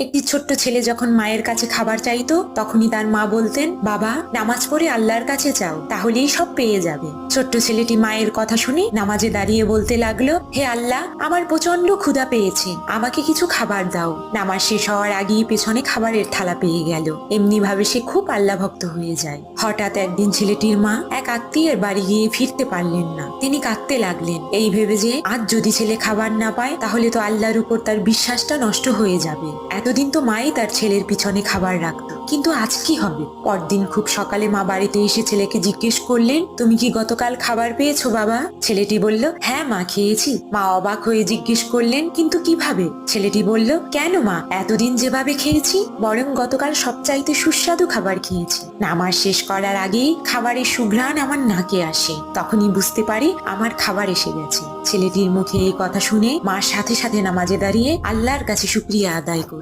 একটি ছোট্ট ছেলে যখন মায়ের কাছে খাবার চাইতো তখনই তার মা বলতেন, বাবা নামাজ পড়ে আল্লাহর কাছে চাও, তাহলেই সব পেয়ে যাবে। ছোট্ট ছেলেটি মায়ের কথা শুনে নামাজে দাঁড়িয়ে বলতে লাগলো, হে আল্লাহ, আমার প্রচন্ড ক্ষুধা পেয়েছে, আমাকে কিছু খাবার দাও। নামাজ শেষ হওয়ার আগেই পেছনে খাবারের থালা পেয়ে গেল। এমনি ভাবে সে খুব আল্লাহ ভক্ত হয়ে যায়। হঠাৎ একদিন ছেলেটির মা এক আত্মীয়ের বাড়ি গিয়ে ফিরতে পারলেন না। তিনি কাঁদতে লাগলেন, এই ভেবে যে আজ যদি ছেলে খাবার না পায় তাহলে তো আল্লাহর উপর তার বিশ্বাসটা নষ্ট হয়ে যাবে। এতদিন তো মাই তার ছেলের পিছনে খাবার রাখতো, কিন্তু আজ কি হবে? পরদিন খুব সকালে মা বাড়িতে এসে ছেলেকে জিজ্ঞেস করলেন, তুমি কি গতকাল খাবার পেয়েছো বাবা? ছেলেটি বলল, হ্যাঁ মা, খেয়েছি। মা অবাক হয়ে জিজ্ঞেস করলেন, কিন্তু কিভাবে? ছেলেটি বলল, কেন মা, এতদিন যেভাবে খেয়েছি বরং গতকাল সবচাইতে সুস্বাদু খাবার খেয়েছি। নামাজ শেষ করার আগেই খাবারের সুঘ্রাণ আমার নাকে আসে, তখনই বুঝতে পারি আমার খাবার এসে গেছে। ছেলেটির মুখে এই কথা শুনে মা সাথে সাথে নামাজে দাঁড়িয়ে আল্লাহর কাছে শুকরিয়া আদায় করল।